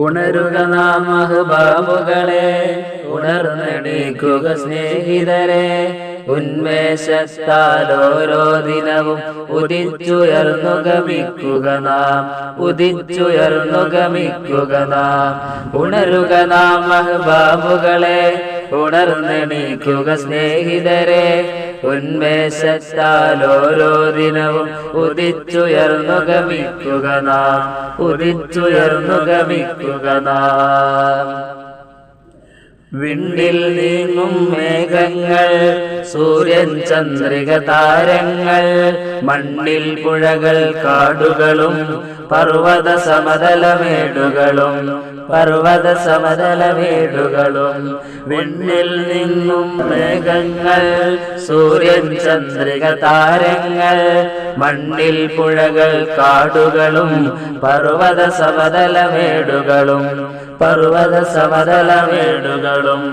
ഉണരുക നാം അഹ്ബാബുകളെ, ഉണർന്നെണീക്കുക സ്നേഹിതരെ. ഉന്മേഷത്താൽ ഓരോ ദിനവും ഉദിച്ചുയർന്നു ഗമിക്കുക നാം, ഉദിച്ചുയർന്നു ഗമിക്കുക നാം. ഉണരുക നാം അഹ്ബാബുകളെ, ഉണർന്നെണീക്കുക സ്നേഹിതരെ. ഉന്മേഷത്താൽ ഓരോ ദിനവും ഉദിച്ചുയർന്നു ഗമിക്കുക നാം, ഉദിച്ചുയർന്നു ഗമിക്കുക നാം. വിണ്ണിൽ നീങ്ങും മേഘങ്ങൾ, സൂര്യൻ ചന്ദ്രിക താരങ്ങൾ, മണ്ണിൽ പുഴകൾ കാടുകളും പർവ്വത സമതലമേടുകളും, പർവ്വത സമതലമേടുകളും. വിണ്ണിൽ നിന്നും മേഘങ്ങൾ, സൂര്യൻ ചന്ദ്രിക താരങ്ങൾ, മണ്ണിൽ പുഴകൾ കാടുകളും പർവ്വത സമതലമേടുകളും, പർവ്വത സമതലമേടുകളും.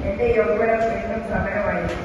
എന്റെ യൗവനം എന്നും സമരമായിരിക്കും.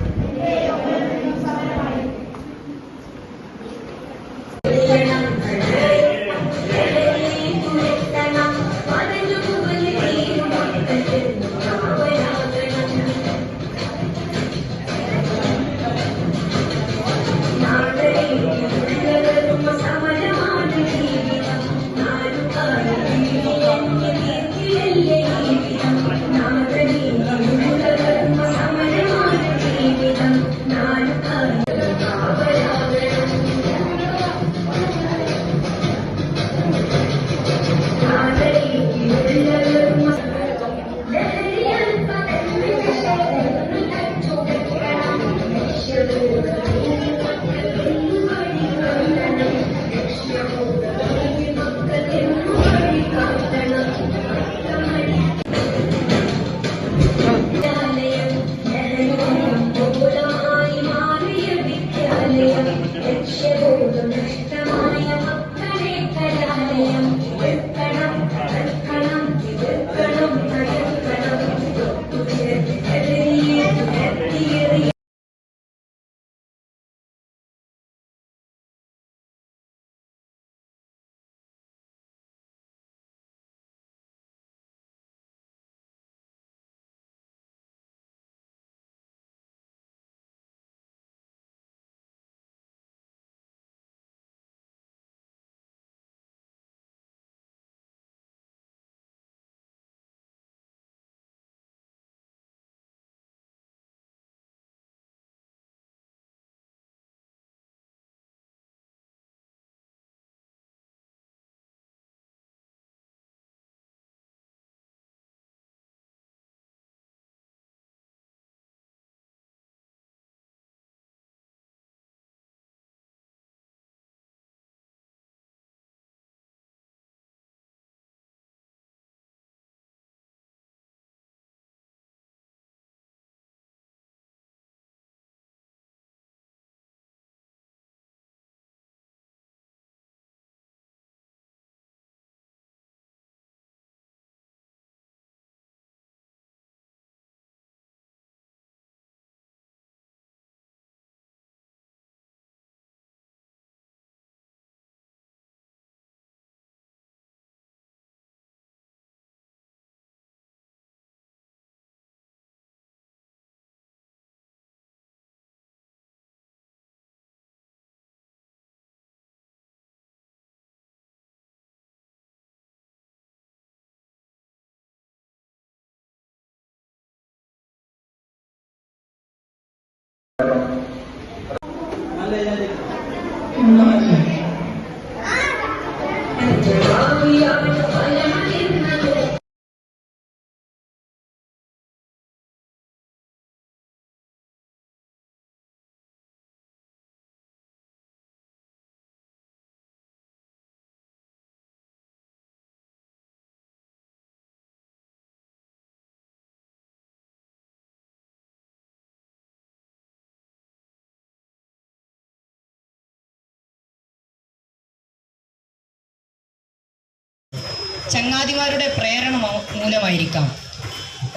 ചങ്ങാതിമാരുടെ പ്രേരണ മൂലമായിരിക്കാം.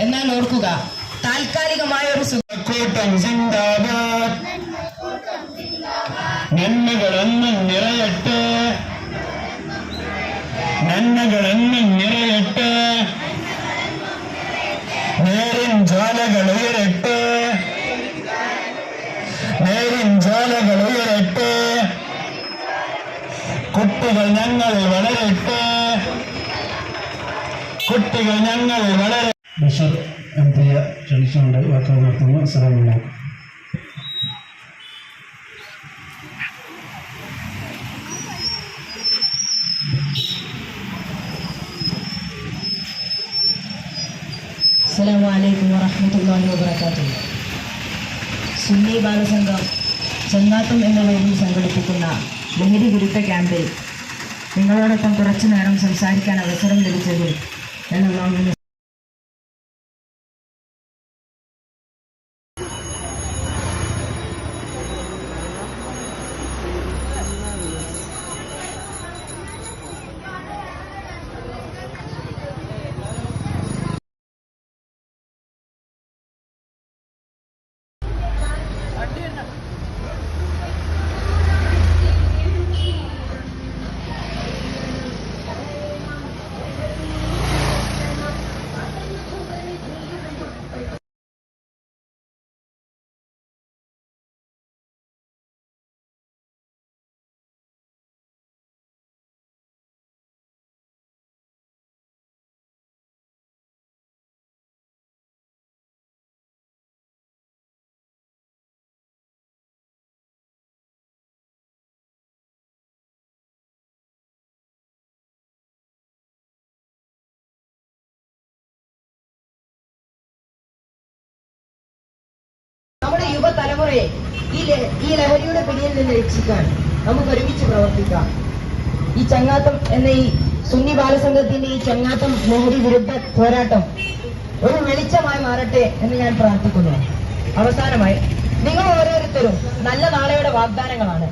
എന്നാൽ ഓർക്കുക, താൽക്കാലികമായ ഒരു കൂട്ടം സിന്ദാബാദ്, നന്മകളെന്നും നിറയട്ടെ, നന്മകളെന്നും നിറയട്ടെ, നേരിൻ ജ്വാലകൾ ഉയരട്ടെ, നേരിൻ ജ്വാലകൾ ഉയരട്ടെ, കുട്ടികൾ ഞങ്ങൾ വളരട്ടെ, കുട്ടികൾ ഞങ്ങൾ വളരെ ബഷർ എംപിയെ ക്ഷണിച്ചുകൊണ്ട് വാക്കുകൾ നടത്തുന്നു. അസ്സലാമു അലൈക്കും. അസ്സലാമു അലൈക്കും വറഹ്മത്തുള്ളാഹി വബറകാതുഹു. സുന്നി ബാലസംഘം ചങ്ങാത്തം എന്ന പേരിൽ സംഘടിപ്പിക്കുന്ന ലഹരി വിരുദ്ധ ക്യാമ്പിൽ നിങ്ങളോടൊപ്പം കുറച്ചു നേരം സംസാരിക്കാൻ അവസരം ലഭിച്ചതിൽ ഞാൻ അല്ലാഹുവിനെ നമ്മുടെ യുവതലമുറയെ ഈ ലഹരിയുടെ പിടിയിൽ നിന്ന് രക്ഷിക്കാൻ നമുക്ക് ഒരുമിച്ച് പ്രവർത്തിക്കാം. ഈ ചങ്ങാത്തം എന്ന ഈ സുന്നി ബാലസംഘത്തിന്റെ ഈ ചങ്ങാത്തം ലഹരി വിരുദ്ധ പോരാട്ടം ഒരു വെളിച്ചമായി മാറട്ടെ എന്ന് ഞാൻ പ്രാർത്ഥിക്കുന്നു. അവസാനമായി, നിങ്ങൾ ഓരോരുത്തരും നല്ല നാളെയുടെ വാഗ്ദാനങ്ങളാണ്.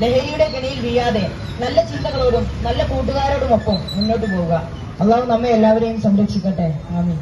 ലഹരിയുടെ കെണിയിൽ വീഴാതെ നല്ല ചിന്തകളോടും നല്ല കൂട്ടുകാരോടുമൊപ്പം മുന്നോട്ട് പോവുക. അള്ളാഹു നമ്മെ എല്ലാവരെയും സംരക്ഷിക്കട്ടെ. ആമീൻ.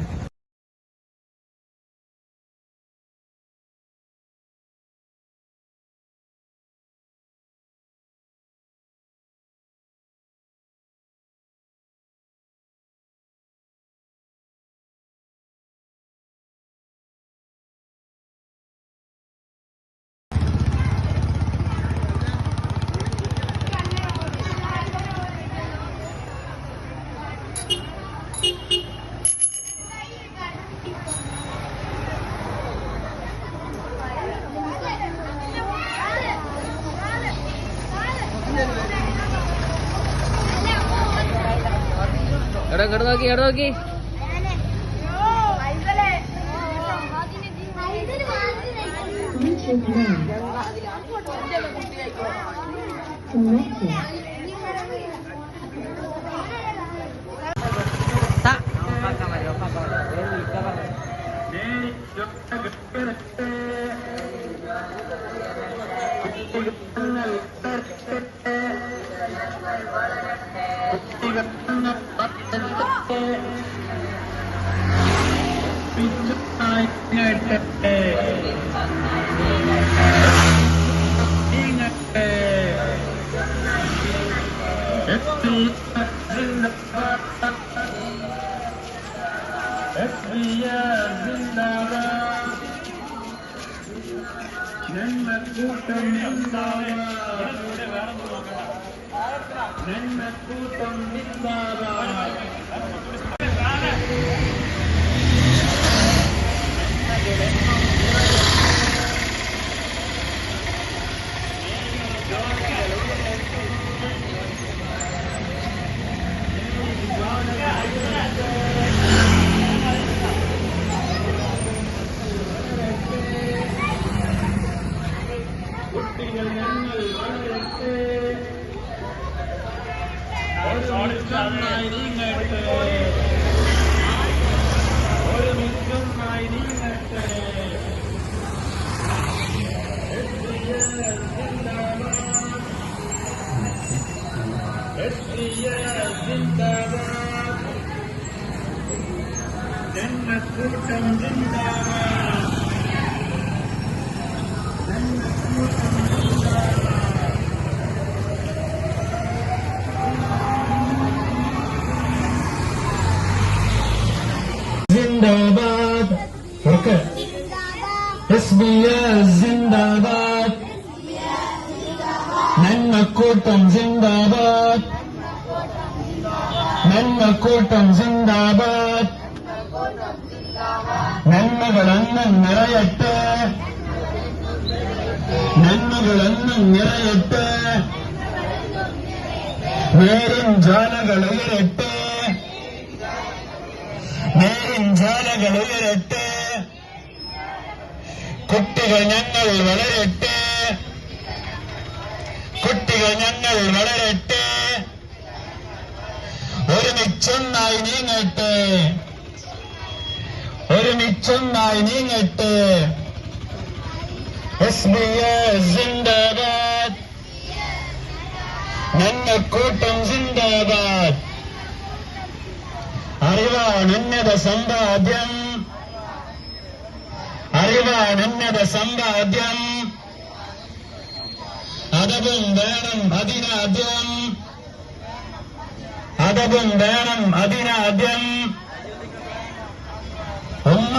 എവിടെ നോക്കി जिंदाबाद SBS जिंदाबाद नन्नकूटम जिंदाबाद नन्नकूटम जिंदाबाद നന്മകളെന്നും നിറയട്ടെ നന്മകളെന്നും നിറയട്ടെ നേരിൻ ജ്വാലകൾ ഉയരട്ടെ നേരിൻ ജ്വാലകൾ ഉയരട്ടെ കുട്ടികൾ ഞങ്ങൾ വളരട്ടെ കുട്ടികൾ ഞങ്ങൾ വളരട്ടെ ഒരുമിച്ചൊന്നായി നീങ്ങട്ടെ ഒരുമിച്ചൊന്നായി നീങ്ങട്ടെ SBS जिंदाबाद നന്മക്കൂട്ടം जिंदाबाद അറിവാനുന്നത സമ്പാദ്യം അറിവാനുന്നത സമ്പാദ്യം അതവും വേണം അതിനാദ്യം അതവും വേണം അതിനാദ്യം ഉമ്മ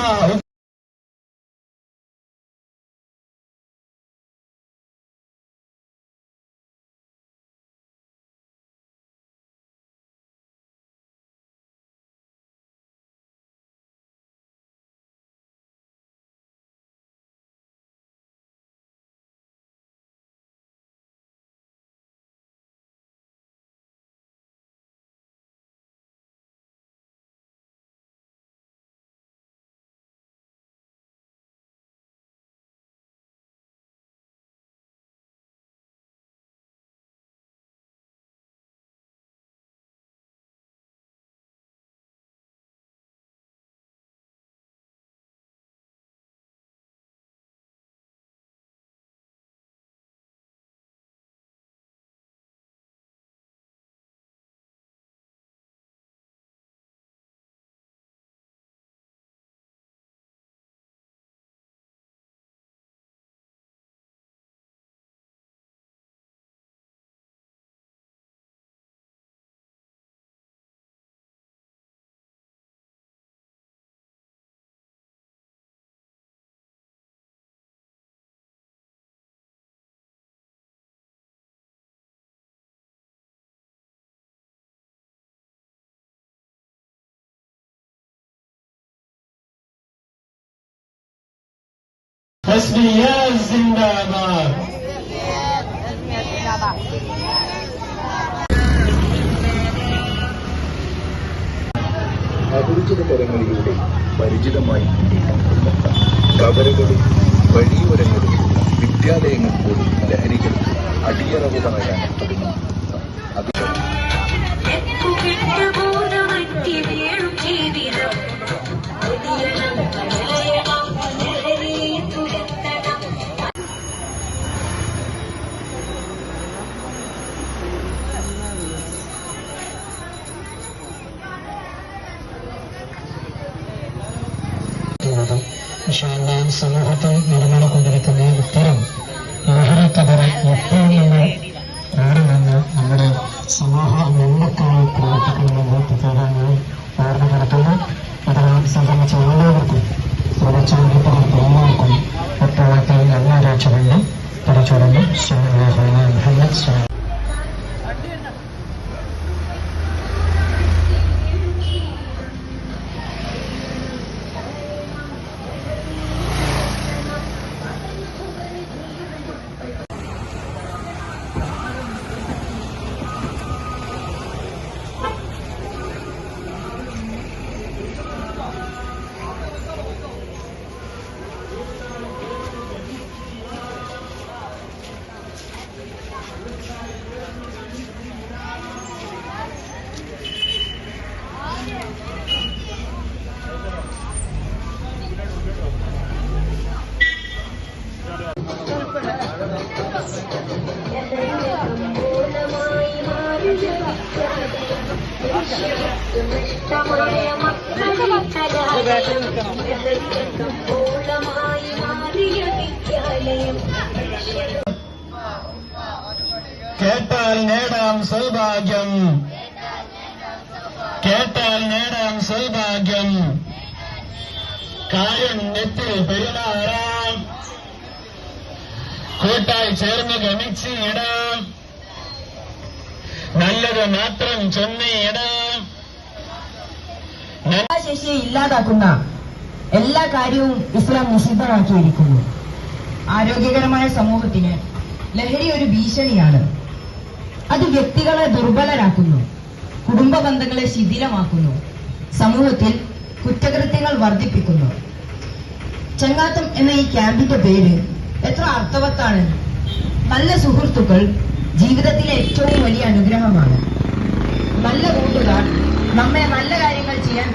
SBS जिंदाबाद അപരിചിത തരങ്ങളിലൂടെ പരിചിതമായി കവലകളും വഴിയോരങ്ങളും വിദ്യാലയങ്ങൾ പോലും ലഹരികൾക്ക് അടിയറവ് പറയാൻ തുടങ്ങി. സമൂഹത്തിൽ നടന്നുകൊണ്ടിരിക്കുന്ന ഇത്തരം ലഹരിക്കെതിരെ എപ്പോഴും നമ്മൾ കൂടെ നിന്ന് നമ്മുടെ സമൂഹ നന്മക്കായി പ്രവർത്തിക്കണമെന്ന് പ്രത്യേകമായി ഓർമ്മപ്പെടുത്തുന്നു. ഇതിനെ സംബന്ധിച്ച എല്ലാവർക്കും പ്രവർത്തനങ്ങളും എല്ലാവർക്കും ഒറ്റവാക്കിൽ നല്ല ആരാച്ചുകൊണ്ട് പഠിച്ചുകൊടുന്നു. മുഹമ്മദ് കേട്ടാൽ നേടാം സൗഭാഗ്യം, കേട്ടാൽ നേടാം സൗഭാഗ്യം, കാര്യം നെറ്റിൽ പെരുമാറാം, കൂട്ടായി ചേർന്ന് ഗമിച്ചിടാം, നല്ലത് മാത്രം ചൊന്നിടാം. ശേഷിയെ ഇല്ലാതാക്കുന്ന എല്ലാ കാര്യവും ഇസ്ലാം നിഷിദ്ധമാക്കിയിരിക്കുന്നു. ആരോഗ്യകരമായ സമൂഹത്തിന് ലഹരി ഒരു ഭീഷണിയാണ്. അത് വ്യക്തികളെ ദുർബലരാക്കുന്നു, കുടുംബ ബന്ധങ്ങളെ ശിഥിലമാക്കുന്നു, സമൂഹത്തിൽ കുറ്റകൃത്യങ്ങൾ വർദ്ധിപ്പിക്കുന്നു. ചങ്ങാത്തം എന്ന ഈ ക്യാമ്പിന്റെ പേര് എത്ര അർത്ഥവത്താണ്. നല്ല സുഹൃത്തുക്കൾ ജീവിതത്തിലെ ഏറ്റവും വലിയ അനുഗ്രഹമാണ്. നല്ല കൂട്ടുകാർ നമ്മെ നല്ല കാര്യങ്ങൾ ചെയ്യാൻ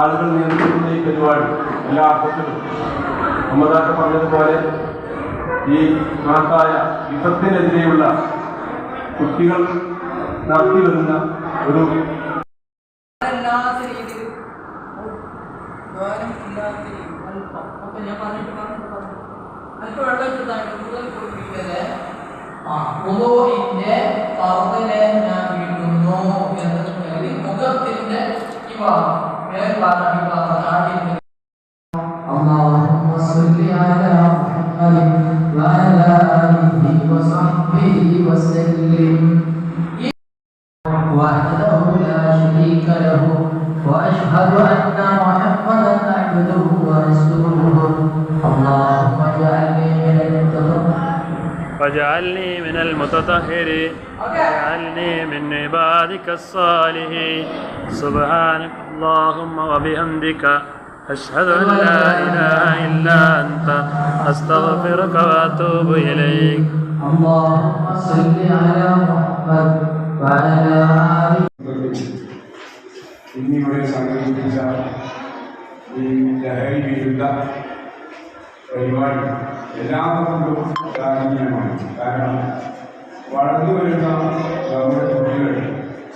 ആളുകൾ നിയന്ത്രിക്കുന്ന ഈ പരിപാടി എല്ലാ അർത്ഥത്തിലും നമ്മതാക്ക പറഞ്ഞതുപോലെ ഈ മഹത്തായ യുദ്ധത്തിനെതിരെയുള്ള കുട്ടികൾ നടത്തി വരുന്ന ഒരു اللهم صل على محمد وعلى آله وصحبه وسلم وحده لا شريك له وأشهد أن محمدا عبده ورسوله اللهم واجعلني من المتطهرين واجعلني من عبادك الصالحين سبحانك اللهم وبحمدك أشهد أن لا إله إلا أنت أستغفرك وأتوب إليك اللهم صل على محمد وعلى آله ഇന്നിവിടെ സംഘടിപ്പിച്ച ഈ ലഹരി വിരുദ്ധ പരിപാടി എല്ലാവർക്കും പ്രാധാന്യമാണ്. കാരണം വളർന്നു വരുന്ന നമ്മുടെ കുട്ടികൾ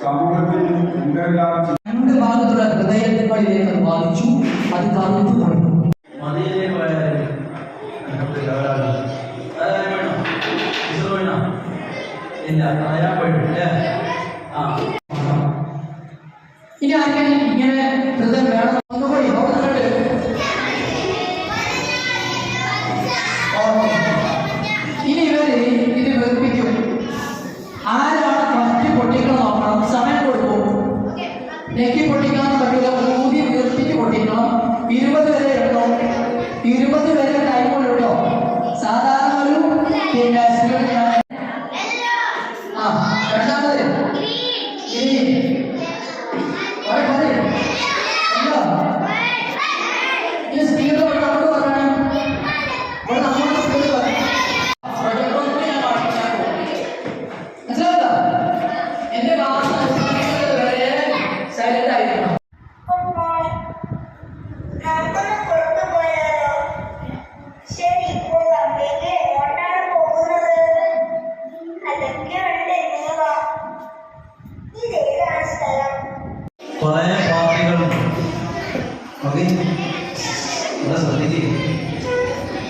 സമൂഹത്തിൽ എന്തെല്ലാം രണ്ട് ഭാഗത്തുള്ള ഹൃദയങ്ങളിലേക്ക് അത് ബാധിച്ചു, അത് തണുത്തു തുടങ്ങി. ഇനി ആർക്കെങ്കിലും ഇങ്ങനെ ഹൃദയം വേണം ഒന്നുകൂടി ഇനി ഇവര് ഇത് വെറുപ്പിക്കും. ആരാണ് ഫസ്റ്റ് പൊട്ടിക്കണം നോക്കണം, സമയം കൊടുക്കും. നെക്കി പൊട്ടിക്കാൻ പറ്റില്ല, ഊതി വീർപ്പിച്ച് പൊട്ടിക്കണം. 20 വരെ ഇടണം, 20 വരെ ടൈമുള്ളൂ. സാധാരണ ഒരു രണ്ടാമത് സ്പീഡ് അങ്ങോട്ട് പറയണം. നമ്മളോട് സ്പീഡ് പറയാം. മനസ്സിലാവുക? എന്റെ ഭാഷ വരെ സൈലന്റ് ആയിരിക്കണം. ശരി, ഇപ്പോൾ അമ്മയ്ക്ക് എങ്ങോട്ടാണ് പോകുന്നത്? അതൊക്കെയുണ്ട് നീവാ. ഇതേതാണ് സ്ഥലം? കുറെ പാർട്ടികളുണ്ട്. ശ്രദ്ധിക്കുക,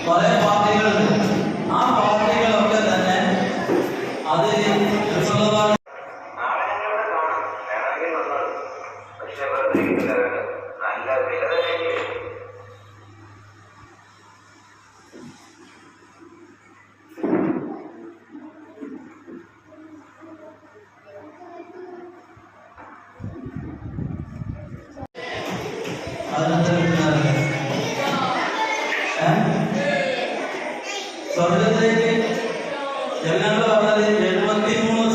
കുറെ പാർട്ടികളുണ്ട്. ആ പാർട്ടികളൊക്കെ തന്നെ അത് സ്വർഗത്തിലേക്ക് ഞങ്ങൾ പറഞ്ഞത് 73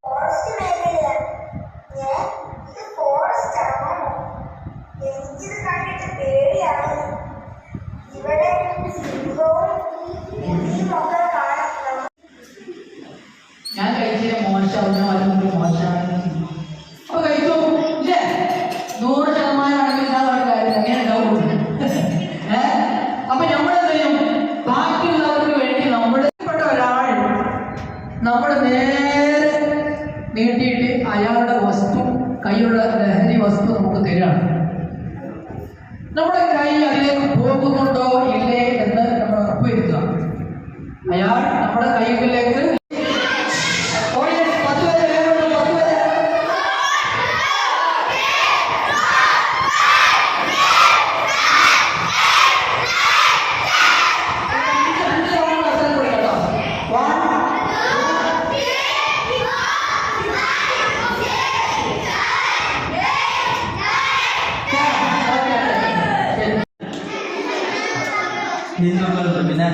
ഫോറസ്റ്റ് മേഖലയാണ്. ഇത് ഫോറസ്റ്റ് ആണോ? എനിക്കിത് കണ്ടിട്ട് പേടിയാണ്. ഇവിടെ സിംഹവും പുലിയും ഒക്കെ കാണണം. ഞാൻ കഴിച്ചത് മോശമാവുന്ന അല്ലെങ്കിൽ മോശമാണ് അപ്പൊ കഴിച്ചു ഇല്ലേ? 100% ആണെങ്കിൽ ഇല്ലാതെ കാര്യം അങ്ങനെ ഉണ്ടാവും. അപ്പൊ നമ്മളെന്ത് ചെയ്യും? ബാക്കിയുള്ളവർക്ക് വേണ്ടി നമ്മൾപ്പെട്ട ഒരാൾ നമ്മൾ നേരെ നീട്ടിയിട്ട് അയാളുടെ വസ്തു, കൈയുള്ള ലഹരി വസ്തു നമുക്ക് തരികയാണ്. നമ്മുടെ കൈ അതിലേക്ക് പോകുന്നുണ്ടോ ഇല്ലേ എന്ന് നമ്മൾ ഉറപ്പുവരുത്തുക. അയാൾ നമ്മുടെ കൈകളിലേക്ക് ഹിന്ദുക്കളുണ്ട്, പിന്നെ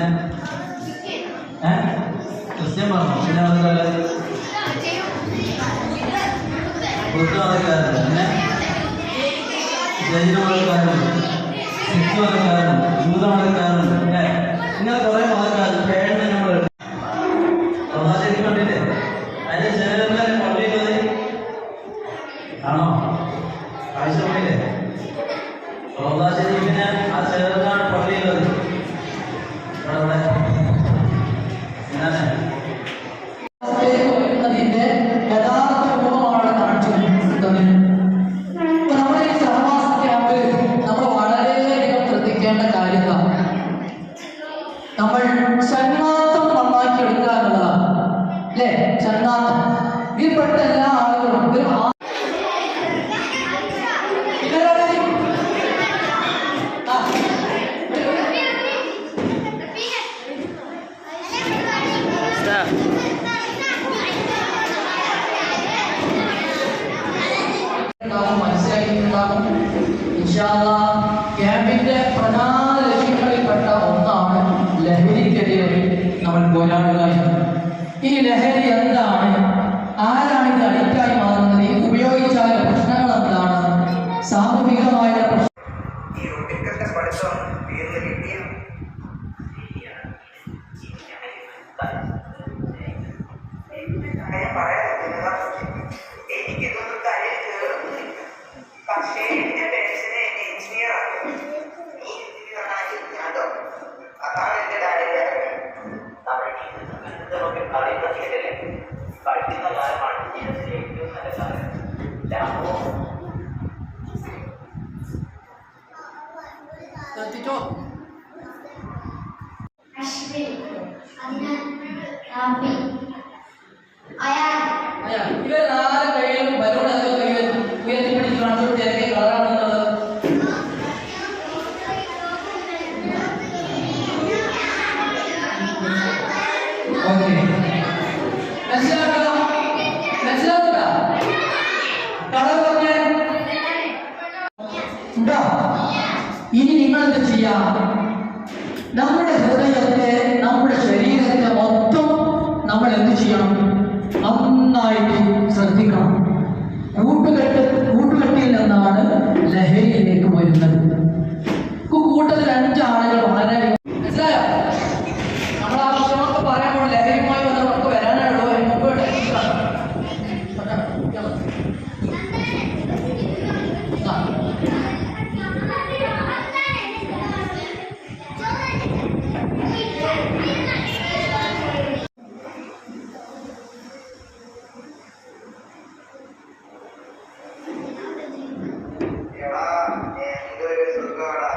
ക്രിസ്ത്യൻ പറഞ്ഞു, പിന്നെ അതുപോലെ ബുദ്ധമതക്കാരുണ്ട്, പിന്നെ ജൈന മതക്കാരുണ്ട്, സിഖ് മതക്കാരുണ്ട്, ജൂതമതക്കാരുണ്ട്, പിന്നെ ഇങ്ങനെ കുറെ മതക്കാരുണ്ട്. പേരിന് നമ്മൾ പ്രവാചകൻ കണ്ടില്ലേ? അതിന്റെ ചിലരെല്ലാം പള്ളിയിൽ ആണോ? പിന്നെ ആ ചേർന്നാണ് പള്ളിയുള്ളത്. അവിടെ വരുന്നതിന്റെ യഥാർത്ഥ രൂപമാണ് കാണിച്ചു കൊടുക്കുന്നത്. നമ്മുടെ ഈ സഹവാസ ക്യാമ്പിൽ നമ്മൾ വളരെയധികം ശ്രദ്ധിക്കേണ്ട കാര്യങ്ങളാണ്. നമ്മൾ ചങ്ങാത്തം നന്നാക്കി എടുക്കുക എന്നുള്ളതാണ് അല്ലേ? ചങ്ങാത്തം ഇതിൽപ്പെട്ട എല്ലാ ആളുകളും ഒരു മനസ്സിലാക്കിയിട്ടുണ്ടാകും. ക്യാമ്പിന്റെ പ്രധാന ലക്ഷ്യങ്ങളിൽപ്പെട്ട ഒന്നാണ് ലഹരിക്കെതിരെ നമ്മൾ പോരാടുക എന്നത്. ഈ ലഹരി എന്താണ്? ആരാണ് ഇത് അഡിക്റ്റായി മാറുന്നത്? ഇത് ഉപയോഗിച്ചാൽ പ്രശ്നങ്ങൾ എന്താണ്? സാമൂഹികമായ ഈ ഒട്ടിക്കത്തെ പഠിത്തം തീർന്നു കിട്ടിയ ഞാൻ പറയാം. എനിക്കിതൊന്നും തലയിൽ കയറുന്നില്ല. പക്ഷേ എന്റെ പേരൻസിനെ എന്നെ എഞ്ചിനീയർ ആക്കും. നീ ഞാനോ അതാണ് എന്റെ ഡാഡിയുടെ പഠിക്കുന്ന കാലമാണ് ജീവിതത്തിലെ ഏറ്റവും നല്ല കാലം. ശ്രദ്ധിച്ചോ? ഇവർ നാല് കൈയിലും ബലൂൺ ഉയർത്തിപ്പിടിച്ച് കാണിച്ചു ഏതൊക്കെ കളറാണെന്നുള്ളത് ഓക്കെ മനസ്സിലാക്കുക. കളർ പറഞ്ഞേ ഉണ്ടോ? ഇനി നിങ്ങൾ എന്ത് ചെയ്യാം? നമ്മുടെ ഹൃദയത്തെ, നമ്മുടെ ശരീരത്തെ മൊത്തം നമ്മൾ എന്ത് ചെയ്യണം? നന്നായിട്ട് ശ്രദ്ധിക്കണം. കൂട്ടുകെട്ടിൽ നിന്നാണ് ലഹരിയിലേക്ക് വരുന്നത്. കൂട്ടത്തിൽ 5 ആളുകൾ വളരെ മനസ്സിലായോ? നമ്മൾ ആ വിഷയമൊക്കെ പറയുമ്പോൾ ലഹരിയുമായി വന്നവർക്ക് വരാനുള്ളൂ. മുമ്പ് എന്തൊരു സുഖമാടാ.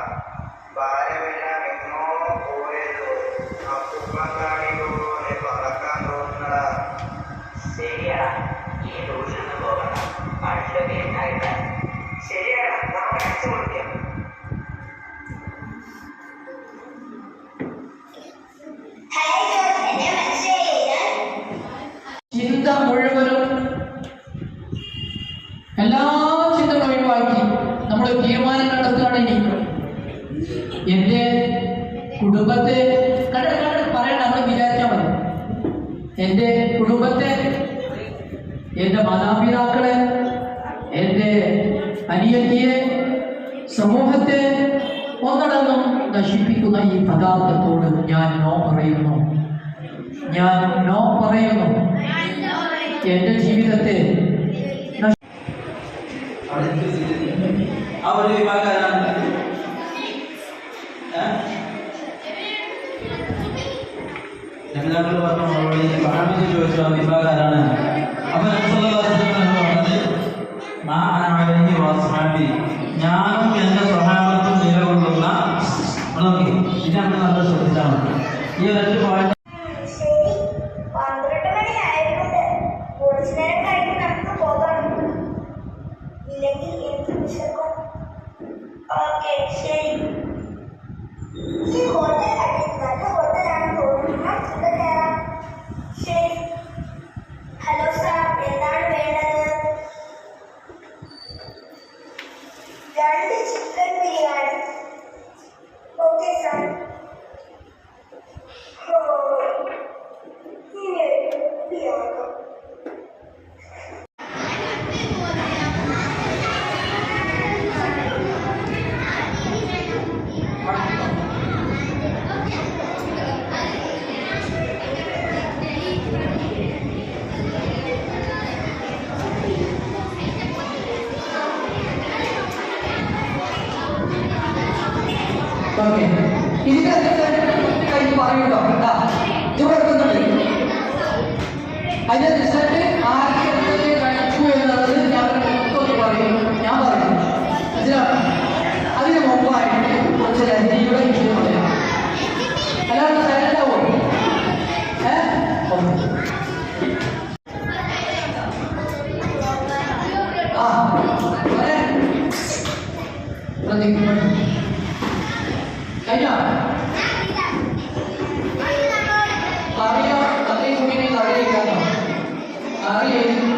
ഭാരമെല്ലാം എങ്ങോ പോയതോ അപ്പൂപ്പങ്കാണി പോലെ പറക്കാൻ തോന്നടാ. ശരിയാടാ, ഈ ദൂരത്ത് പോകണം. പണ്ടൊക്കെ ഉണ്ടായിട്ടാ. ശരിയാടാ, നമുക്ക് അടിച്ചു കൊടുക്കാം. ചിന്ത മുഴുവനും എല്ലാ ചിന്തകളും ഒഴിവാക്കി നമ്മൾ തീരുമാനം കണ്ടെത്തുകയാണ്. എന്റെ കുടുംബത്തെ പറയണ്ട, നമ്മൾ വിചാരിച്ചാൽ മതി. എന്റെ കുടുംബത്തെ, എന്റെ മാതാപിതാക്കളെ, എന്റെ അനിയത്തിയെ, സമൂഹത്തെ ഒന്നടങ്കം നശിപ്പിക്കുന്ന ഈ പദാർത്ഥത്തോട് ഞാൻ നോ പറയുന്നു. എന്റെ ജീവിതത്തെ ആ ഒരു വിഭാഗക്കാരാണ്. രക്ഷിതാക്കൾ പറഞ്ഞ മറുപടി മഹാമിക്ക് ചോദിച്ചു ആ വിഭാഗക്കാരാണ്. അപ്പൊ പറഞ്ഞത് വാസ്വാബി, ഞാനും എന്റെ സ്വഭാവത്തും നിലകൊള്ളുന്ന ഇത് നമ്മൾ നല്ല ശ്രദ്ധിച്ചാണ്. ഈ ഒരൊറ്റ പാട്ട് ശരി, 12 മണിയായിട്ടുണ്ട്. കുറച്ചു നേരം കഴിഞ്ഞ് നമുക്ക് പോകാം. ഇല്ലെങ്കിൽ എനിക്ക് വിശക്കും. ഓക്കെ, ശരി. ഈ ഹോട്ടൽ നല്ല ഹോട്ടലാണെന്ന് തോന്നുന്നു. ഇവിടെ കയറാം. ശരി. ഹലോ സാർ, എന്താണ് വേണ്ടത്? 2 chicken biryani. Okay sir. Okay ഇതിന്റെ കഴിഞ്ഞ് പറയുമല്ലോ കേട്ടാ ഇവിടെ എടുക്കുന്നുണ്ട് അതിന്റെ റിസൾട്ട് ആർക്കൊക്കെ കഴിച്ചു എന്നുള്ളത് ഞാൻ മൊത്തം പറയും ഞാൻ പറയും മനസ്സിലാവും അതിന് മുമ്പായിട്ട് കുറച്ച് ലഹരിയുടെ വിഷയം പറയാം അല്ലാതെ സൈലന്റാവോ കഴിഞ്ഞോ അറിയോ അതേ കുഞ്ഞിനെ അറിയിക്കാനോ അറിയില്ലെങ്കിൽ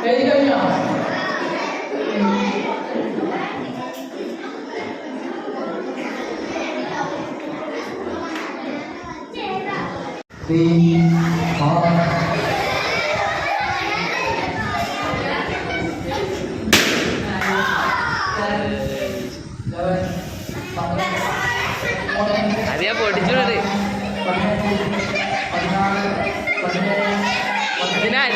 എഴുതി കഴിഞ്ഞോ അത് ഞാൻ പൊടിച്ചോട് അതിനാൽ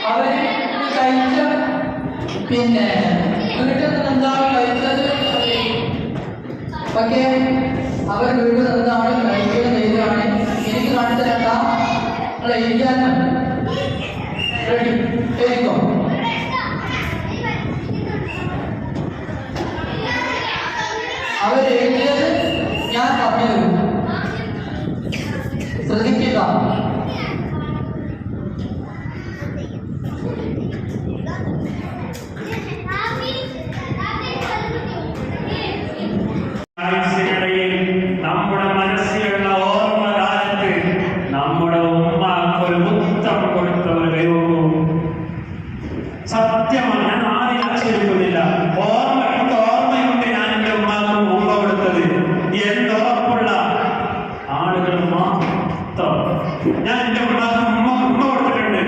അവര് കഴിച്ച പിന്നെ വീട്ടിൽ നിന്ന് എന്താണ് കഴിച്ചത് പക്ഷേ അവർ വീട്ടിൽ നിന്നാണ് കഴിക്കുന്നത് ചെയ്തതാണ് എനിക്ക് കാണിച്ചു തരണ്ട എഴുതാനും റെഡി എഴുതിക്കോ അവരെഴുതിയത് ഞാൻ പറഞ്ഞു ശ്രദ്ധിക്കുക നമ്മുടെ മനസ്സിലുള്ള ഓർമ്മകാലത്ത് നമ്മുടെ ഉമ്മാക്ക് ഒരു മുത്തം കൊടുത്ത ഒരു ദൈവവും സത്യമാണ്. ഞാൻ ആരെയും ആശ്ചര്യപ്പെടുന്നില്ല. ഓർമ്മയുണ്ട് ഞാൻ എൻ്റെ ഉമ്മാക്ക് ഉമ്മ കൊടുത്തത് എന്തുറപ്പുള്ള ആളുകൾ മാത്രം ഞാൻ എൻ്റെ ഉമ്മാക്ക് ഉമ്മ കൊടുത്തിട്ടുണ്ട്.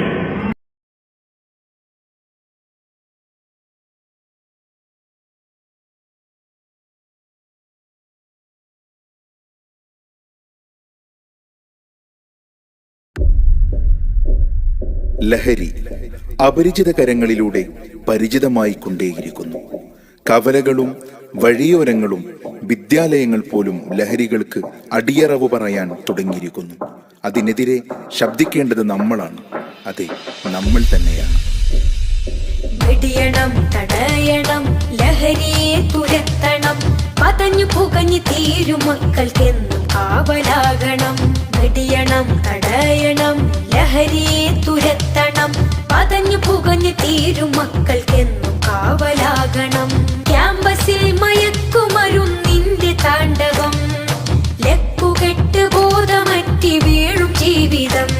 ലഹരി അപരിചിത കരങ്ങളിലൂടെ പരിചിതമായി കൊണ്ടേയിരിക്കുന്നു. കവലകളും വഴിയോരങ്ങളും വിദ്യാലയങ്ങൾ പോലും ലഹരികൾക്ക് അടിയറവ് പറയാൻ തുടങ്ങിയിരിക്കുന്നു. അതിനെതിരെ ശബ്ദിക്കേണ്ടത് നമ്മളാണ്. അതെ, നമ്മൾ തന്നെയാണ്. വെടിയണം, തടയണം, ലഹരിയെ തുരത്തണം, പതഞ്ഞു പുകഞ്ഞു തീരും മക്കൾക്കെന്നും കാവലാകണം. വെടിയണം, തടയണം, ലഹരിയെ തുരത്തണം, പതഞ്ഞു പുകഞ്ഞു തീരും മക്കൾക്കെന്നും കാവലാകണം. ക്യാമ്പസിൽ മയക്കുമരുന്നിന്റെ താണ്ഡവം, ലക്കുകെട്ട് ബോധമറ്റി വീഴും ജീവിതം.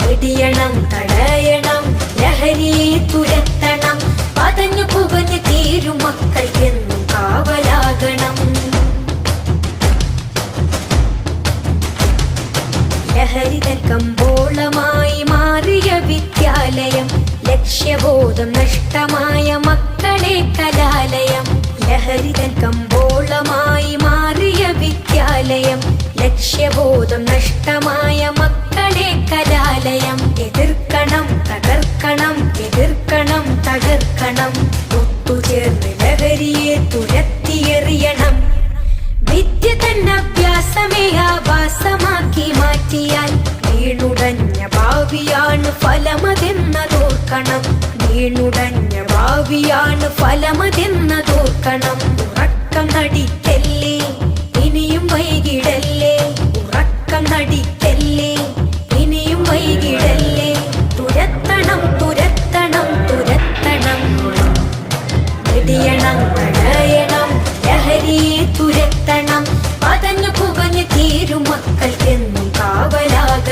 വെടിയണം, തടയണം, ലഹരിയെ തുരത്തണം, പതഞ്ഞു പുകഞ്ഞു തീരും മക്കൾക്കെന്നും കാവലാകണം. ലഹരിതൻ കമ്പോളമായി മാറിയ വിദ്യാലയം, ലക്ഷ്യബോധം നഷ്ടമായ മക്കളെ കലാലയം. ലഹരിതൻ കമ്പോളമായി മാറിയ വിദ്യാലയം, ലക്ഷ്യബോധം നഷ്ടമായ മക്കളെ കലാലയം. എതിർക്കണം, തകർക്കണം, എതിർക്കണം, തകർക്കണം, ഒത്തുചേർന്ന് ലഹരിയെ തുരത്തിയെറിയണം. വിദ്യ തന്നെ അഭ്യാസമേ ആഭാസമാക്കി മാറ്റിയാൽ വീണുടഞ്ഞ ഭാവിയാണ് ഫലമതെന്നതോർക്കണം. വീണുടഞ്ഞ ഭാവിയാണ് ഫലമതെന്നതോർക്കണം. ഉറക്കം നടിക്കല്ലേ, ഇനിയും വൈകിടല്ലേ. ഉറക്കം നടിക്കല്ലേ, ഇനിയും വൈകിടല്ലേ. തുരത്തണം, തുരത്തണം, തുരത്തണം. വെടിയണം, തടയണം, ലഹരിയെ തുരത്തണം, പതഞ്ഞു പുകഞ്ഞു തീരും മക്കൾക്കെന്നും കാവലാകണം.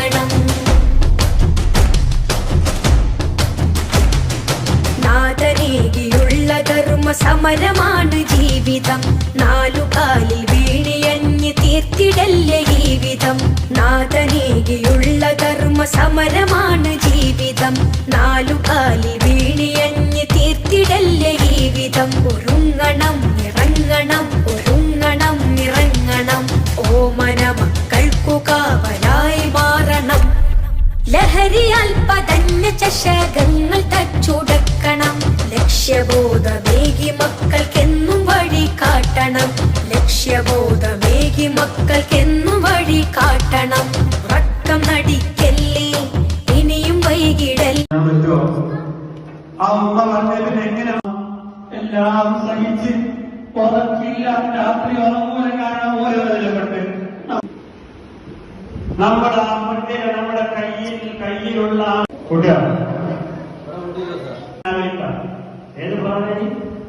സമരമാണ് ജീവിതം നാലുകാലിൽ വീണിയഞ്ഞ് തീർത്തിടല്ലേ ജീവിതം നാഥനേകിയുള്ള കർമ്മ സമരമാണ് ജീവിതം നാലുകാലിൽ വീണിയഞ്ഞ് തീർത്തിടല്ലേ ജീവിതം ഒരുങ്ങണം ഇറങ്ങണം ഒരുങ്ങണം ഇറങ്ങണം ഓമന മക്കൾക്കു കാവലായി മാറണം ലഹരിയാൽ പതഞ്ഞ ചഷകങ്ങൾ തച്ചുടക്കണം ലക്ഷ്യബോധമേകി മക്കൾക്കെന്നും വഴി കാട്ടണം ലക്ഷ്യബോധമേകി മക്കൾക്കെന്നും വഴി കാട്ടണം വട്ടം നടിക്കല്ലേ ഇനിയും വൈകിടൽ ആ ഉമ്മ പറഞ്ഞതിന് എങ്ങനെ എല്ലാം സഹിച്ച് ഉറക്കില്ല രാത്രി ഉറങ്ങൂല കാണാൻ ഓരോരുത്തരുണ്ട് നമ്മുടെ ആ പെണ്ണിനെ നമ്മുടെ കയ്യിലുള്ള കുട്ടിയാണ് ഏത് പറഞ്ഞു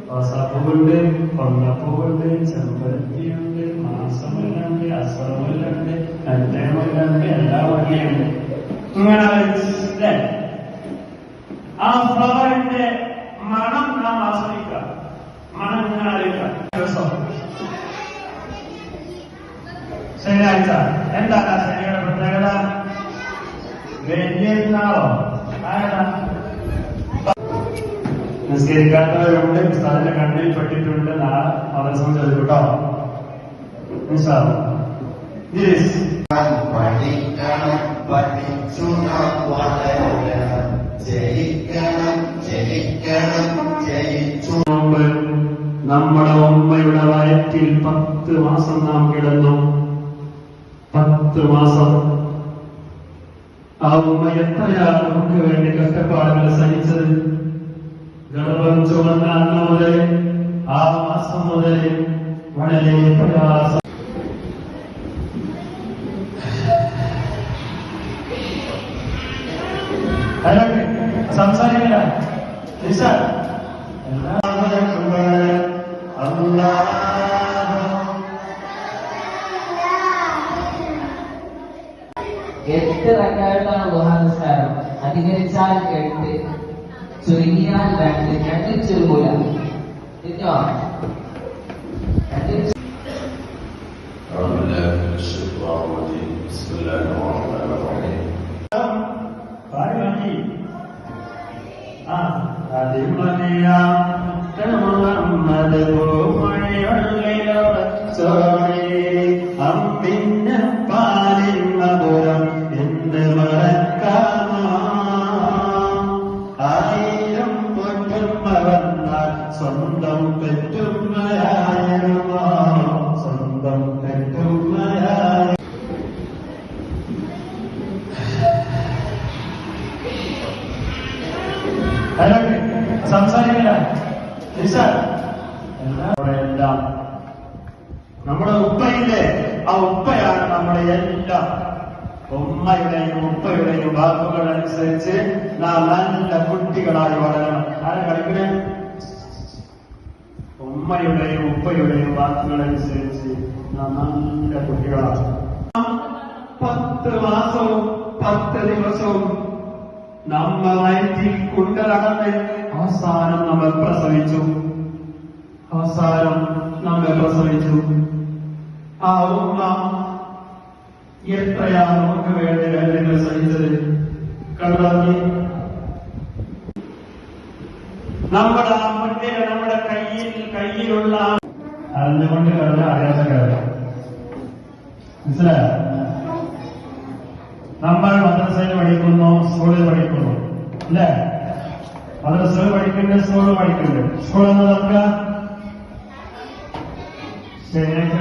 റോസാപ്പൂവുണ്ട് കൊന്നപ്പൂവുണ്ട് ചെമ്പരത്തിയുണ്ട് മാസമുല്ലുണ്ട് അസറമുല്ലുണ്ട് നറ്റമുല്ലുണ്ട് എല്ലാ വഴിയുണ്ട് ഇങ്ങനെ അല്ലേ ആ ഫ്ലവറിന്റെ മണം നാം ആസ്വദിക്കാം മണം ഇങ്ങനെ അറിയിക്കാം ദിവസം ശനിയാഴ്ച എന്താണ് ആ ശനിയുടെ പ്രത്യേകത വലിയനാളോ ആരാ നിസ്കരിക്കാത്തവരുണ്ട് അതിന്റെ കണ്ണിൽ പെട്ടിട്ടുണ്ട് നാളെ മദ്രസം കേട്ടോ പഠിക്കണം പഠിച്ചു വളരണം ജയിക്കണം ജയിക്കണം ജയിച്ചു. നമ്മുടെ ഉമ്മയുടെ വയറ്റിൽ 10 മാസം നാം കിടന്നു 10 മാസം ആ ഉമ്മ എത്രയാ നമുക്ക് വേണ്ടി കഷ്ടപ്പാടുകൾ സഹിച്ചത് ഗർഭം ചുമന്ന അന്ന് മുതൽ ആ മാസം മുതൽ വളരെ പ്രയാസം സംസാരിക്കില്ല എട്ട് റക്അത്താണ് ദുഹാ നിസ്കാരം അധികരിച്ചാൽ 8 ചുരുങ്ങിയാൽ 2 ചുരുങ്ങൂല തിരിഞ്ഞോ അമ്പിന്റെ പാലിൻ മധുരം എന്ന് മറക്കാമോ 1000 പൊറ്റുമ്മ വന്നാൽ സ്വന്തം പെറ്റുമ്മയായിരുന്നോ സ്വന്തം പെറ്റുമ്മയായ സംസാരിക്കില്ല എല്ലാം നമ്മുടെ ഉപ്പയില്ലേ ആ ഉപ്പയാണ് നമ്മുടെ എല്ലാം ഉമ്മയുടെയും ഉപ്പയുടെയും വാക്കുകൾ അനുസരിച്ച് നാം നല്ല കുട്ടികളായി വളരണം ആരെ കളിക്കണേ ഉമ്മയുടെയും ഉപ്പയുടെയും വാക്കുകൾ അനുസരിച്ച് നാം നല്ല കുട്ടികളാണ് 10 മാസവും 10 ദിവസവും നമ്മ വയറ്റിൽ കൊണ്ടുനടന്ന് അവസാനം നമ്മെ പ്രസവിച്ചു ആ ഉമ്മ എത്രയാ നമുക്ക് വേണ്ടി വേദനകൾ സഹിച്ചത് കണ്ടാക്കി നമ്മുടെ ആ പെണ്ണിനെ നമ്മുടെ കയ്യിലുള്ള അറിഞ്ഞുകൊണ്ട് കിടന്ന അറിയാതെ കിടന്നു മനസ്സിലായോ നമ്മൾ മദ്രസയിൽ പഠിക്കുന്നു സ്കൂളിൽ പഠിക്കുന്നു അല്ലേ മദ്രസയിൽ പഠിക്കുന്നുണ്ട് സ്കൂളിൽ പഠിക്കുന്നുണ്ട് സ്കൂൾ എന്ന് നോക്കുക ശനിയാഴ്ച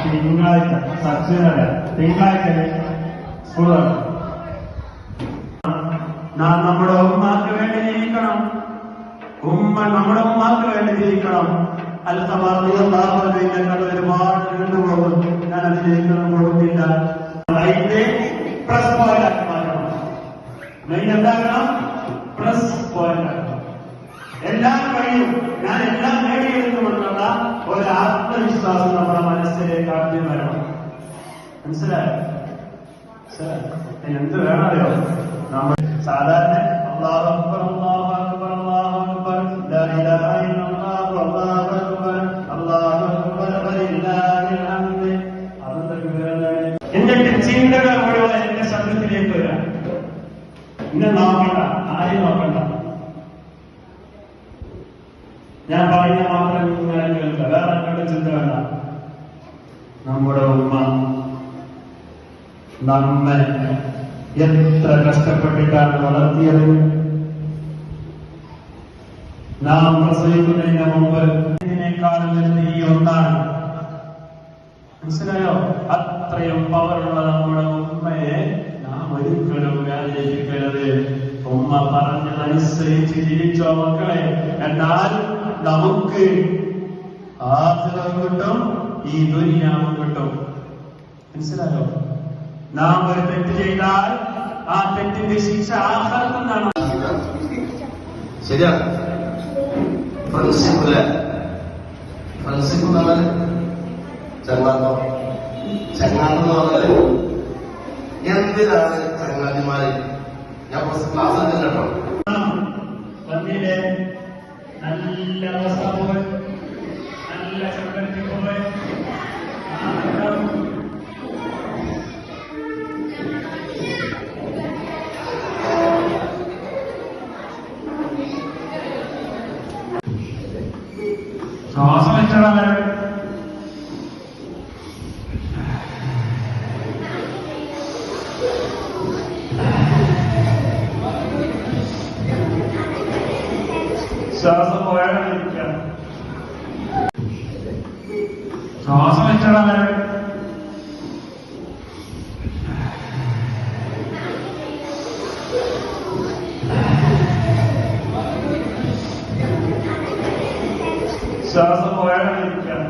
തിങ്കളാഴ്ച സച്ചിനല്ല തിങ്കളാഴ്ച സ്കൂൾ നാം നമ്മുടെ ഉമ്മാക്ക് വേണ്ടി ജീവിക്കണം ഉമ്മ നമ്മുടെ ഉമ്മാക്ക് വേണ്ടി ജീവിക്കണം അല്പമാർദ്ദ ഒരുപാട് നീണ്ടുപോകും ഞാൻ അതിലേക്ക് പോകുന്നില്ല അതിന്റെ പ്രസ് പോയിന്റ് ആക്കി മാറ്റണം മെയിൻ എന്താക്കണം പ്രസ് പോയിന്റ് ആക്കണം എല്ലാം കഴിയും ഞാൻ എല്ലാം നേടിയെടുക്കുമെന്നുള്ള ഒരു ആത്മവിശ്വാസം നമ്മുടെ മനസ്സിലേക്ക് ആദ്യം വരണം മനസ്സിലായോ എന്ത് വേണമല്ലോ നമ്മൾ സാധാരണ അല്ലാഹു അക്ബർ അല്ലാഹു അക്ബർ അല്ലാഹു ഇലാഹ ഇല്ലല്ലാഹു അല്ലാഹു അക്ബർ അല്ലാഹു അക്ബർ വലില്ലാഹിൽ ഹംദ്. അതെന്താ വിവരമാണ്? എന്നിട്ട് ചിന്തകൾ മുഴുവൻ എന്റെ ശബ്ദത്തിലേക്ക് വരാം. എന്നെ നോക്കണ്ട, ആരെയും നോക്കണ്ട, ഞാൻ പറയുന്ന മാത്രം ഇങ്ങനെ കേൾക്കുക, വേറെ അങ്ങോട്ട് ചിന്ത വേണ്ട. നമ്മുടെ ഉമ്മ നമ്മെ എത്ര കഷ്ടപ്പെട്ടിട്ടാണ് വളർത്തിയത്. നാം പ്രസവിക്കുന്നതിന് മുമ്പ് ഇതിനേക്കാളും വലുത് ഈ ഒന്നാണ്. മനസ്സിലായോ? അത്രയും പവറുള്ള നമ്മുടെ ഉമ്മയെ നാം ഒരിക്കലും വേദനിപ്പിക്കരുത്. ഉമ്മ പറഞ്ഞതനുസരിച്ച് ജീവിച്ചോ മക്കളെ. എന്നാൽ നമുക്ക് ആഖിറവും കിട്ടും, ഈ ദുനിയാവും കിട്ടും. മനസ്സിലായോ? നാം ഒരു തെറ്റ് ചെയ്താൽ ആ തെറ്റിന്റെ ശിക്ഷ ആഖിറത്തിൽ നിന്നാണ്. ശരിയാണ്. ഫ്രണ്ട്ഷിപ്പ് എന്ന് പറഞ്ഞാൽ ചങ്ങാത്തം. ചങ്ങാത്തം എന്ന് പറഞ്ഞാല് എന്തിനാണ് ചങ്ങാതിമാര്? ഞാൻ കുറച്ച് ക്ലാസ് കേട്ടോ. പന്നിയിലെ നല്ല അവസ്ഥ, നല്ല ചുണ്ടത്തി പോയി ശ്വാസം വെച്ചാണ്. ശ്വാസം പോയാലിരിക്കാം. ശ്വാസം വെച്ചാണ്. ശ്വാസം പോയാലിരിക്കാം.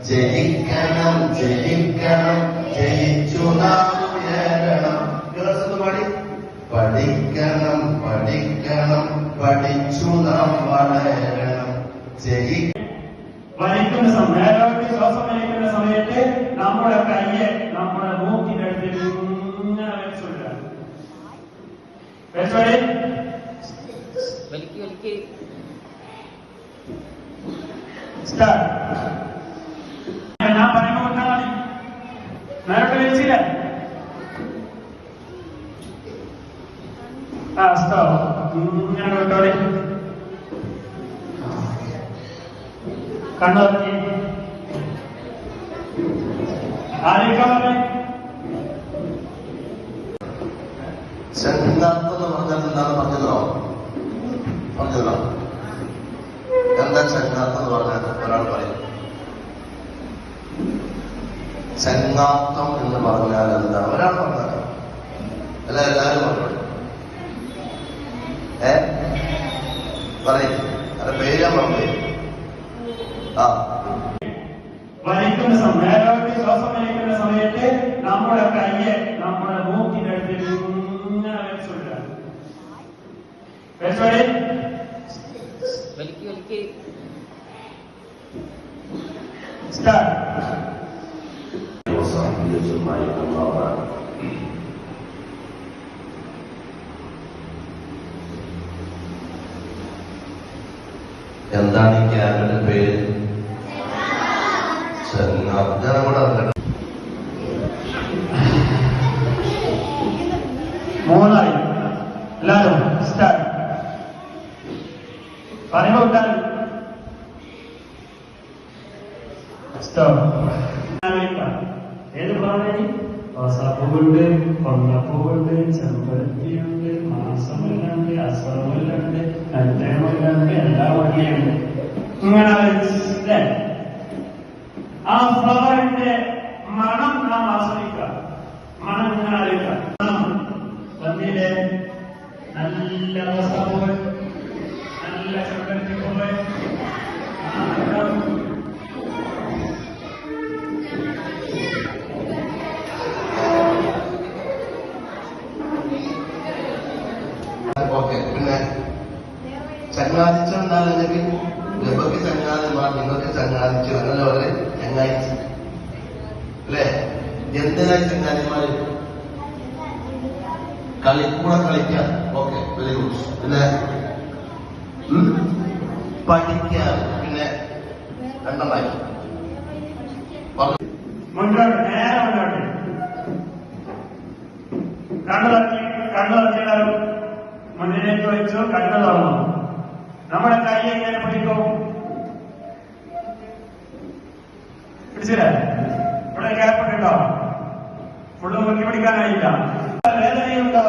ജയിക്കണം ജയിക്കണം ജയിച്ചു നാം ഉയരണം. പാടി പഠിക്കണം പഠിക്കണം പഠിച്ചു നാം വളരണം. വലിക്കുന്ന സമയത്ത്, ശ്വാസം വലിക്കുന്ന സമയത്ത് നമ്മുടെ കയ്യെ നമ്മുടെ മൂക്കിനടുത്ത് ഇങ്ങനെ വെച്ചോളി. വലിക്ക് സ്റ്റാർട്ട്. ഞാൻ പറയുമ്പോൾ വിട്ടാൽ മതി. നേരത്തെ വെച്ചില്ല. ഇങ്ങനെ വിട്ടോളി. കണ്ണുറക്കി ആരെക്കാളെ ചങ്ങാത്തെന്ന് പറഞ്ഞാൽ എന്താണ് പറഞ്ഞല്ലോ? എന്താ ചങ്ങാത്തെന്ന് പറഞ്ഞാൽ ഒരാൾ പറയും. ചങ്ങാത്തം എന്ന് പറഞ്ഞാൽ എന്താണ്? ഒരാൾ പറഞ്ഞാൽ അല്ല, എല്ലാവരും പറഞ്ഞു. പറയും. അത് പേര് ഞാൻ പറഞ്ഞു. വലിക്കുന്ന സമയത്ത്, ശ്വാസം വലിക്കുന്ന സമയത്ത് നമ്മുടെ കയ്യെ നമ്മുടെ മൂക്കിനടുത്ത് ഇങ്ങനെ വെച്ചോളി. വലിക്ക് സ്റ്റാർട്ട്. എന്താണ് ഈ ക്യാബിന്റെ പേര്? ചങ്ങാത്തം കൂടെ അറിഞ്ഞിട്ട് മൂന്നായി. എല്ലാവരും സ്റ്റാർട്ട്. പറയുമ്പോൾ വിട്ടാൽ ഏത് പ്രാണി? റോസാപ്പൂവുണ്ട്, കൊന്നപ്പൂവുണ്ട്, ചെമ്പരത്തിയുണ്ട്, മാസമുല്ലുണ്ട്, അസമുല്ലുണ്ട്, നല്ലമുല്ലുണ്ട്, എല്ലാം വഴിയുണ്ട്. ഇങ്ങനെ അല്ലേ? ആ ഫ്ലവറിന്റെ മണം നാം ആസ്വദിക്കാം. മണം ഇങ്ങനെ അറിയിക്കാം. പന്നിയിലെ നല്ല റോസാപ്പൂവ്, നല്ല ചെമ്പരത്തിപ്പൂവ്, ഓക്കെ. പിന്നെ ചങ്ങാതിച്ചുണ്ടാകുന്നെങ്കിൽ ഗബക്ക് ചങ്ങാതിമാർ നിങ്ങൾക്ക് ചങ്ങാതിച്ചു അങ്ങനെ അവരെ ചങ്ങാതിച്ചു അല്ലേ? എന്തിനായി ചങ്ങാതിമാര്? കൂടെ കളിക്കാൻ. Okay, very good. പിന്നെ പഠിക്കാൻ. പിന്നെ രണ്ടെണ്ണായി മുന്നോട്ട്, നേരെ മുന്നോട്ട്. കണ്ണുറക്കിയാലും മുന്നിലേക്ക് വെച്ചു, കണ്ണു തുറന്നു. നമ്മുടെ കൈ എങ്ങനെ പിടിക്കും? പിടിച്ചില്ലേ? ഇവിടെ ഗ്യാപ്പിട്ടുണ്ടോ? ഫുള്ള് മുക്കി പിടിക്കാനായില്ല. വേദനയുണ്ടോ?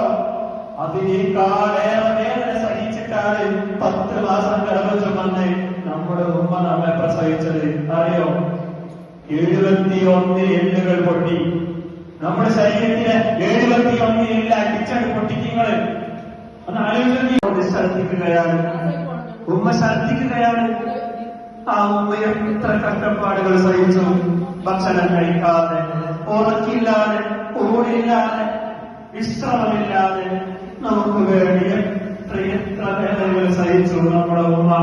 അതിനേക്കാളേറെ വേദന സഹിച്ചിട്ടാണ് 10 മാസം ഗർഭം ചുമന്ന് നമ്മുടെ ഉമ്മ നമ്മെ പ്രസവിച്ചത്. അറിയോ? 71 എല്ലുകൾ പൊട്ടി. നമ്മുടെ ശരീരത്തിന് 71 എല്ല് അടിച്ചാണ് പൊട്ടിക്കുന്നത്. ഒന്ന് ആലോചിച്ച് ശ്രദ്ധിക്കുകയാണ്, ഉമ്മ ശ്രദ്ധിക്കുകയാണ്. ആ ഉമ്മ എത്ര കഷ്ടപ്പാടുകൾ സഹിച്ചു. ഭക്ഷണം കഴിക്കാതെ, ഉറക്കില്ലാതെ, ഊണില്ലാതെ, വിശ്രമമില്ലാതെ നമുക്ക് വേണ്ടി എത്ര വേദനകൾ സഹിച്ചു നമ്മുടെ ഉമ്മ.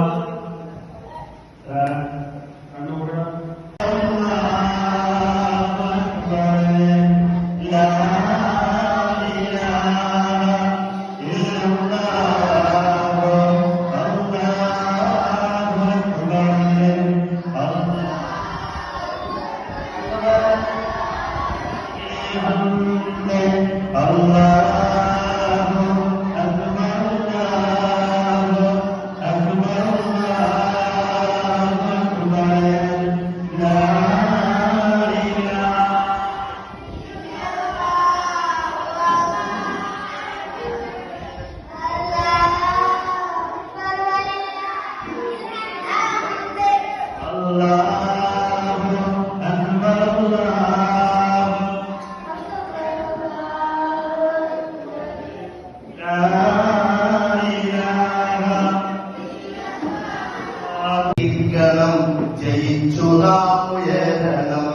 ജയിച്ചു നാം ഉയരണം,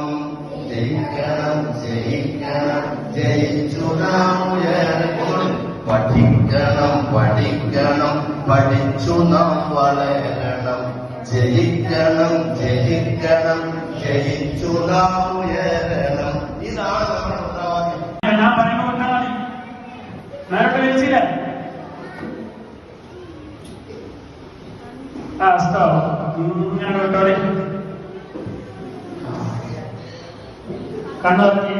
ജയിക്കണം ജയിക്കണം ജയിച്ചു നാം ഉയരണം. പഠിക്കണം പഠിക്കണം പഠിച്ചു നാം വളരണം. ജയിക്കണം ജയിക്കണം ജയിച്ചു നാം ഉയരണം. ഇതാണ് നമ്മുടെ മുദ്രാവാക്യം. ഞാൻ പറയുമ്പോൾ നേരത്തെ വെച്ചില്ല. ഇങ്ങനെ കേട്ടോളി. കണ്ണുറക്കി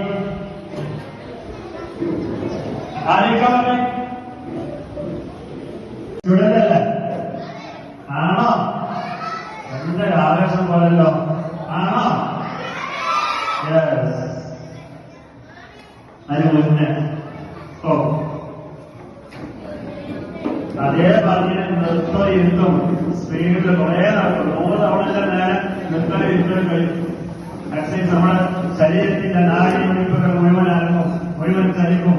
ആരെക്കാളെ ചുടലല്ല ആണോ? എന്റെ ആവേശം പോലല്ലോ. ആണോ? അതിന് മുന്നേ അതേ പറഞ്ഞ നൃത്തം ഇരുത്തും സ്ത്രീകളിൽ കുറെ നടക്കും. 100 തവണ നേരെ നൃത്തം ഇരുത്തം കഴിയും. എക്സസൈസ് നമ്മുടെ ശരീരത്തിന്റെ നാടി മുടിപ്പുകൾ മുഴുവൻ ചലിക്കും.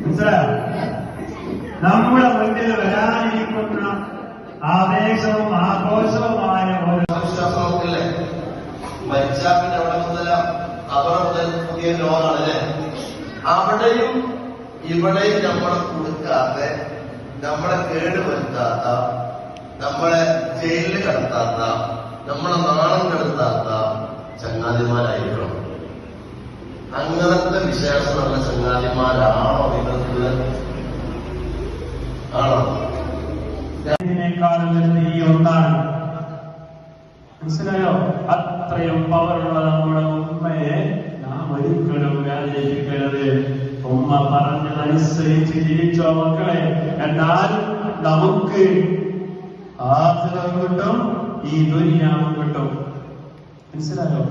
മനസ്സിലായോ? നമ്മുടെ മുന്നിൽ വരാനിരിക്കുന്ന ആവേശവും ആഘോഷവുമായ വിശ്വാസമൊക്കെ മരിച്ചാൽ പിന്നെ അവിടെ മുതല അവിടെ മുതൽ പുതിയ ലോകമാണല്ലേ. അവിടെയും ഇവിടെയും നമ്മളെ കൊടുക്കാതെ, നമ്മളെ കേടുവരുത്താത്ത, നമ്മളെ ജയിലിൽ കടത്താത്ത, നമ്മളെ നാണം കടത്താത്ത ചങ്ങാതിമാരായിരിക്കണം. അങ്ങനത്തെ വിശ്വാസമുള്ള ചങ്ങാതിമാരാണോ നിങ്ങൾക്ക്? ആണോ? ഇതിനേക്കാളും ഈ ഒന്നാണ്. മനസ്സിലായോ? അത്രയും പവറുള്ള നമ്മുടെ ഉമ്മയെ നാം ഒരിക്കലും വ്യാജയിപ്പിക്കരുത്. ഉമ്മ പറഞ്ഞതനുസരിച്ച് ജീവിച്ചോ മക്കളെ. എന്നാൽ നമുക്ക് ആഖിറം കിട്ടും, ഈ ദുനിയാവും കിട്ടും. മനസ്സിലായോ?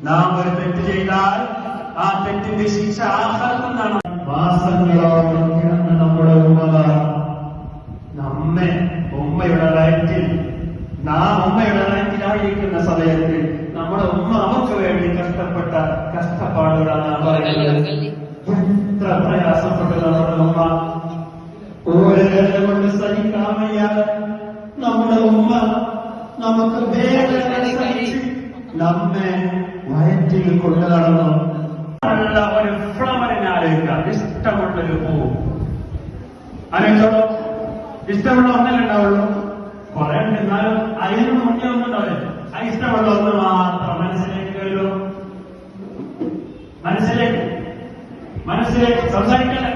നാം ഒരു തെറ്റ് ചെയ്താൽ ആ തെറ്റിന്റെ ശിക്ഷ ആഖിറത്താണ്. മാസങ്ങളോളം കിടന്ന് നമ്മുടെ നമ്മെ ഉമ്മയുടെ വയറ്റിൽ, നാം ഉമ്മയുടെ വയറ്റിലായിരിക്കുന്ന സമയത്ത് നമ്മുടെ ഉമ്മ നമുക്ക് വേണ്ടി കഷ്ടപ്പെട്ട കഷ്ടപ്പാടുകളാണ് നാം പറയുന്നത്. എത്ര പ്രയാസപ്പെട്ടു നമ്മുടെ ഉമ്മ. ഒരു വേദന കൊണ്ട് സഹിക്കാൻ വയ്യാതെ നമ്മുടെ ഉമ്മ നമുക്ക് വേദന സഹിച്ച് നമ്മെ വയറ്റിൽ കൊണ്ടു നടന്നു. ഒരു ഫ്ലവറിനാലോചിക്കാം. ഇഷ്ടമുള്ളൊരു പൂ ആലോചിച്ചോളൂ. ഇഷ്ടമുള്ള ഒന്നല്ലേ ഉണ്ടാവുള്ളൂ. കുറെ ഉണ്ട്, എന്നാലും അതിന് മുന്നേ ഒന്നുണ്ടാവില്ല. ആ ഇഷ്ടമുള്ള ഒന്ന് മാത്രം മനസ്സിലേക്ക് വരുമോ? മനസ്സിലേക്ക് സംസാരിക്കണ്ട.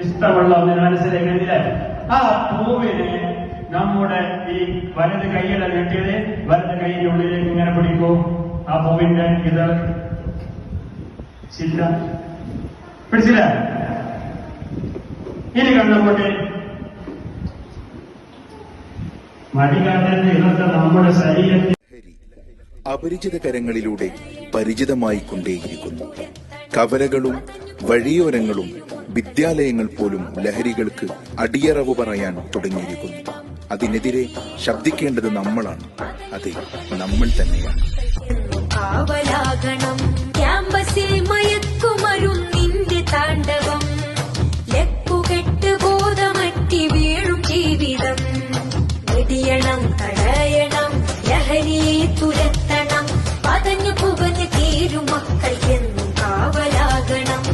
ഇഷ്ടമുള്ള ഒന്നിന് മനസ്സിലേക്ക് എഴുതില്ലേ? ആ പൂവിനെ നമ്മുടെ ഈ വലത് കൈയുടെ നീട്ടിയത് വലത് കൈയുടെ ഉള്ളിലേക്ക് ഇങ്ങനെ പിടിക്കൂ. ആ പൂവിന്റെ ഇത് ചില്ല പിടിച്ചില്ല. ഇനി കണ്ണുപോട്ടെ. മടികാട്ടന്റെ ഇതൊക്കെ നമ്മുടെ ശരീരത്തിൽ അപരിചിത കരങ്ങളിലൂടെ പരിചിതമായി കൊണ്ടേയിരിക്കുന്നു. കവലകളും വഴിയോരങ്ങളും വിദ്യാലയങ്ങൾ പോലും ലഹരികൾക്ക് അടിയറവ് പറയാൻ തുടങ്ങിയിരിക്കുന്നു. അതിനെതിരെ ശബ്ദിക്കേണ്ടത് നമ്മളാണ്. അതെ, നമ്മൾ തന്നെയാണ്. കാവലാകണം ക്യാമ്പസിൽ മയക്കുമരുന്നിന്റെ താണ്ഡവം, ലക്കുകെട്ട് ബോധമറ്റി വീഴും ജീവിതം. വെടിയണം, തടയണം, ലഹരിയെ തുരത്തണം, പതഞ്ഞു പുകഞ്ഞ് തീരും മക്കൾ എന്നും കാവലാകണം.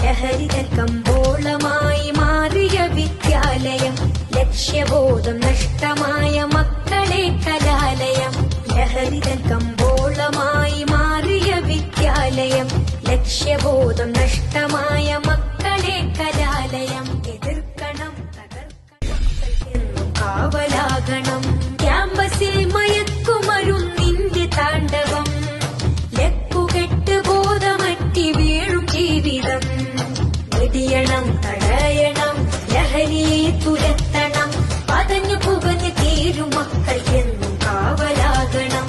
ലഹരിതൻ കമ്പോളമായി മാറിയ വിദ്യാലയം, ലക്ഷ്യബോധം നഷ്ടമായ മക്കളെ കലാലയം. ലഹരിതൻ കമ്പോളമായി മാറിയ വിദ്യാലയം, ലക്ഷ്യബോധം നഷ്ടമായ മക്കളെ കലാലയം. എതിർക്കണം, തകർക്കണം, കാവലാകണം ക്യാമ്പസിൽ മയക്കുമരുന്നിന്റെ താണ്ഡവം, ലക്കുകെട്ട് ബോധമറ്റി വീഴും ജീവിതം. വെടിയണം, തടയണം, ലഹരിയെ തുരത്തണം, പതഞ്ഞു പുകഞ്ഞ് തീരും മക്കൾ എന്നും കാവലാകണം.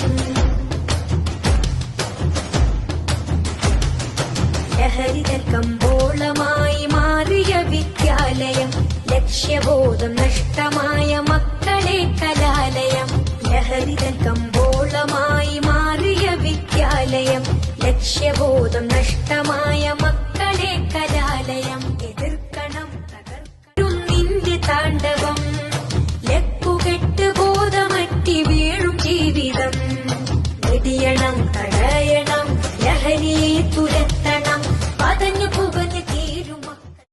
ലഹരിതൻ കമ്പോളമായി മാറിയ വിദ്യാലയം, ലക്ഷ്യബോധം നഷ്ടമായ മക്കളെ കലാലയം. ലഹരിതൻ കമ്പോളമായി മാറിയ വിദ്യാലയം, ലക്ഷ്യബോധം നഷ്ടമായ മക്കളെ കലാലയം. എതിർക്കണം, തകർക്കണം നിന്റെ താണ്ഡവം, ലക്കുകെട്ട് ബോധമറ്റി വീഴും ജീവിതം. വെടിയണം, തടയണം,